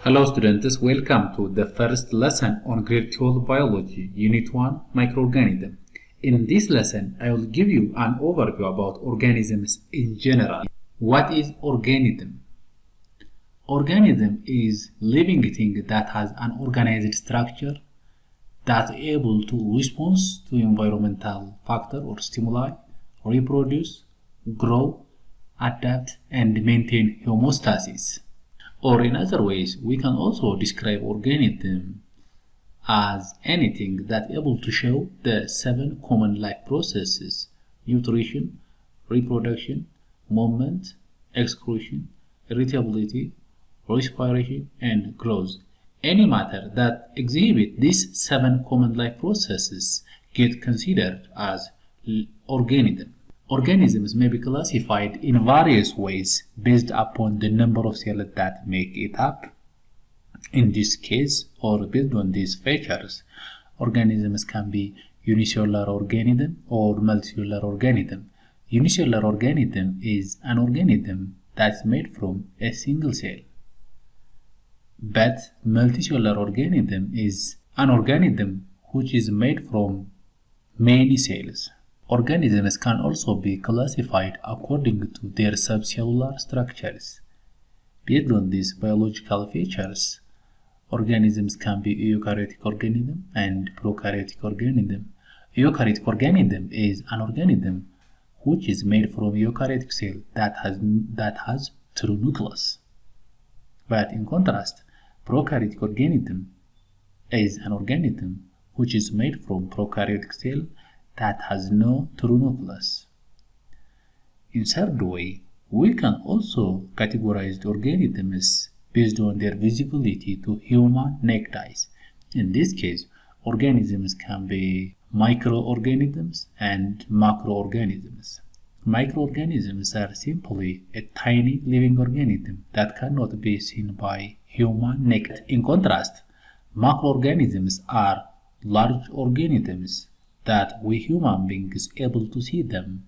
Hello students, welcome to the first lesson on grade 12 biology, unit 1, microorganism. In this lesson, I will give you an overview about organisms in general. What is organism? Organism is living thing that has an organized structure that's able to respond to environmental factor or stimuli, reproduce, grow, adapt, and maintain homeostasis. Or in other ways, we can also describe organism as anything that's able to show the 7 common life processes: nutrition, reproduction, movement, excretion, irritability, respiration, and growth. Any matter that exhibits these 7 common life processes get considered as organism. Organisms may be classified in various ways based upon the number of cells that make it up. In this case, or based on these features, organisms can be unicellular organism or multicellular organism. Unicellular organism is an organism that's made from a single cell. But multicellular organism is an organism which is made from many cells. Organisms can also be classified according to their subcellular structures. Based on these biological features, organisms can be eukaryotic organism and prokaryotic organism. Eukaryotic organism is an organism which is made from eukaryotic cell that has true nucleus. But in contrast, prokaryotic organism is an organism which is made from prokaryotic cell that has no true nucleus. In third way, we can also categorize the organisms based on their visibility to human naked eyes. In this case, organisms can be microorganisms and macroorganisms. Microorganisms are simply a tiny living organism that cannot be seen by human naked. In contrast, macroorganisms are large organisms that we human beings able to see them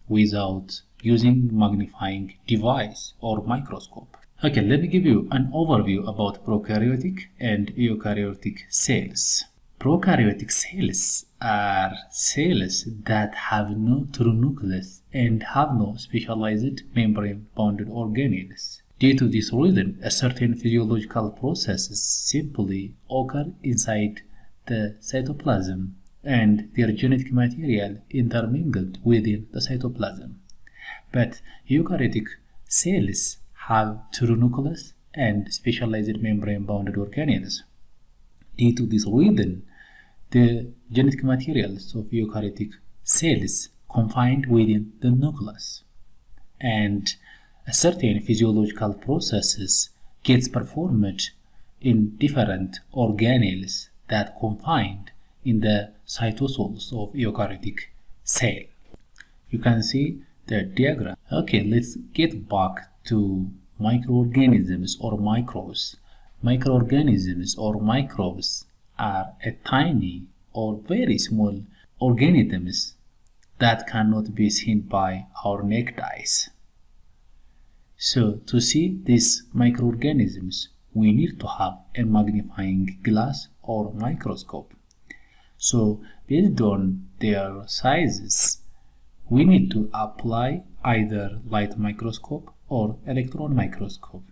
without using magnifying device or microscope. Okay, let me give you an overview about prokaryotic and eukaryotic cells. Prokaryotic cells are cells that have no true nucleus and have no specialized membrane-bounded organelles. Due to this reason, a certain physiological processes simply occur inside the cytoplasm and their genetic material intermingled within the cytoplasm. But eukaryotic cells have true nucleus and specialized membrane-bounded organelles. Due to this reason, the genetic materials of eukaryotic cells confined within the nucleus, and a certain physiological processes gets performed in different organelles that confined in the cytosols of eukaryotic cell. You can see the diagram. Okay, let's get back to microorganisms or microbes. Microorganisms or microbes are a tiny or very small organisms that cannot be seen by our naked eyes. So to see these microorganisms, we need to have a magnifying glass or microscope. So based on their sizes, we need to apply either light microscope or electron microscope.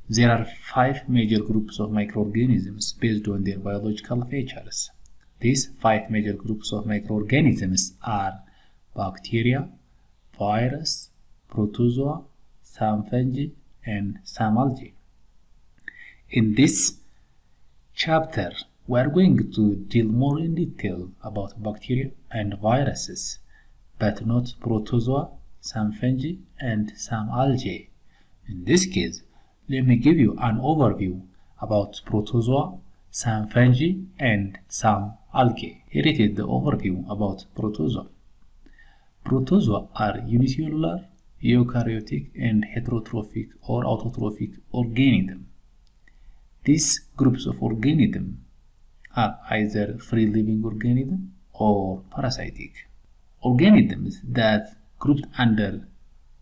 There are 5 major groups of microorganisms based on their biological features. These 5 major groups of microorganisms are bacteria, virus, protozoa, some fungi, and some algae. In this chapter, we are going to deal more in detail about bacteria and viruses, but not protozoa, some fungi, and some algae. In this case, let me give you an overview about protozoa, some fungi, and some algae. Here it is the overview about protozoa. Protozoa are unicellular, eukaryotic, and heterotrophic or autotrophic organisms. These groups of organisms are either free-living organisms or parasitic. Organisms that grouped under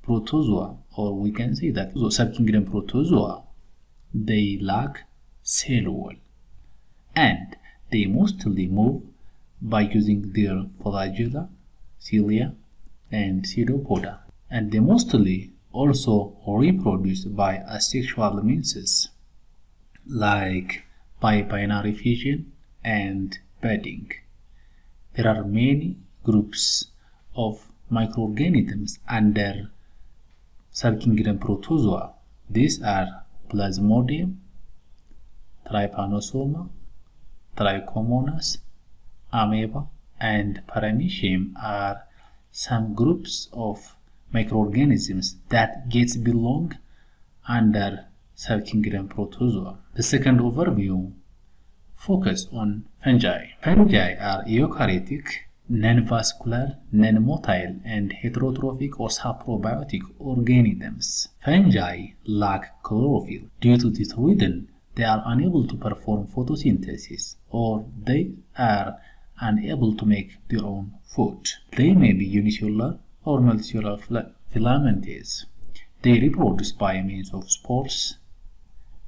protozoa, or we can say that subkingdom protozoa, they lack cell wall, and they mostly move by using their flagella, cilia, and pseudopoda, and they mostly also reproduce by asexual means like by binary fission and budding. There are many groups of microorganisms under subkingdom Protozoa. These are Plasmodium, Trypanosoma, Trichomonas, Amoeba, and Paramecium are some groups of microorganisms that belong under subkingdom Protozoa. The second overview focuses on fungi. Fungi are eukaryotic, non-vascular, non-motile, and heterotrophic or saprobiotic organisms. Fungi lack chlorophyll. Due to this reason, they are unable to perform photosynthesis, or they are unable to make their own food. They may be unicellular or multicellular filamentous. They reproduce by means of spores.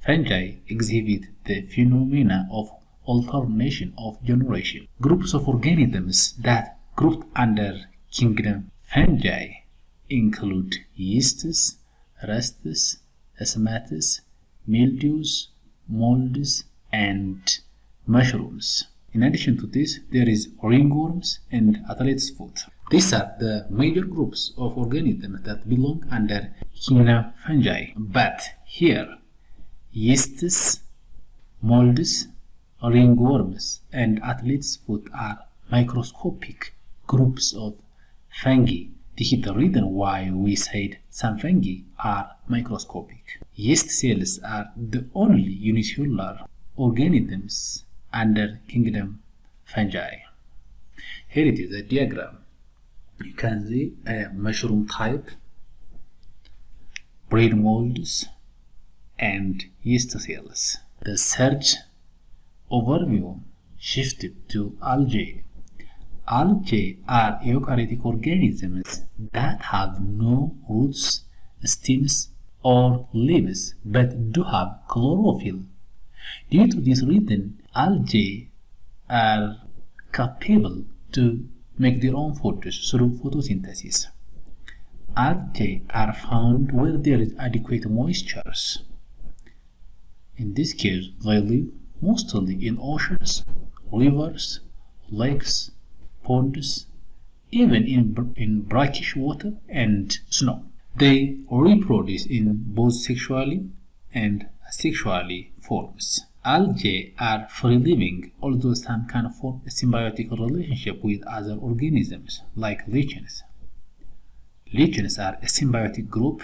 Fungi exhibit the phenomena of alternation of generation. Groups of organisms that grouped under kingdom fungi include yeasts, rusts, stomata, mildews, molds, and mushrooms. In addition to this, there is ringworms and athlete's foot. These are the major groups of organisms that belong under kingdom fungi. But here, yeasts, molds, ringworms, and athlete's foot are microscopic groups of fungi. This is the reason why we said some fungi are microscopic. Yeast cells are the only unicellular organisms under kingdom fungi. Here it is a diagram. You can see a mushroom type, bread molds, and yeast cells. The third overview shifted to algae. Algae are eukaryotic organisms that have no roots, stems, or leaves but do have chlorophyll. Due to this reason, algae are capable to make their own food through photosynthesis. Algae are found where there is adequate moisture. In this case, they live mostly in oceans, rivers, lakes, ponds, even in brackish water and snow. They reproduce in both sexually and asexually forms. Algae are free-living, although some can form a symbiotic relationship with other organisms, like lichens. Lichens are a symbiotic group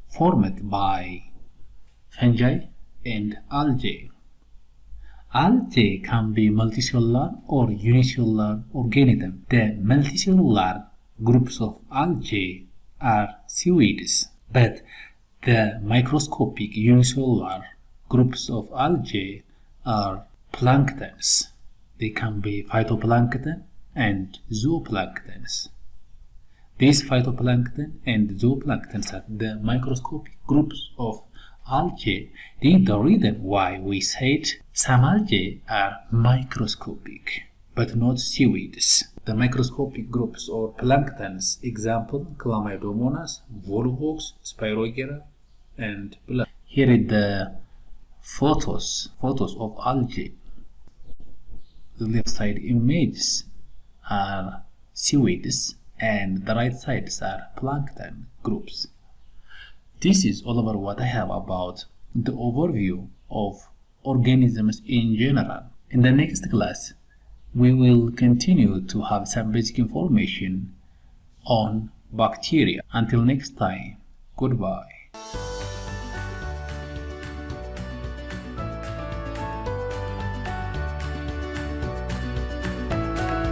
formed by fungi and algae. Algae can be multicellular or unicellular organisms. The multicellular groups of algae are seaweeds, but the microscopic unicellular groups of algae are planktons. They can be phytoplankton and zooplanktons. These phytoplankton and zooplanktons are the microscopic groups of algae. This is the reason why we said some algae are microscopic, but not seaweeds. The microscopic groups or planktons, example, Chlamydomonas, volvox, Spirogyra, and blood. Here is the photos of algae. The left side images are seaweeds and the right sides are plankton groups. This is all over what I have about the overview of organisms in general. In the next class, we will continue to have some basic information on bacteria. Until next time, goodbye.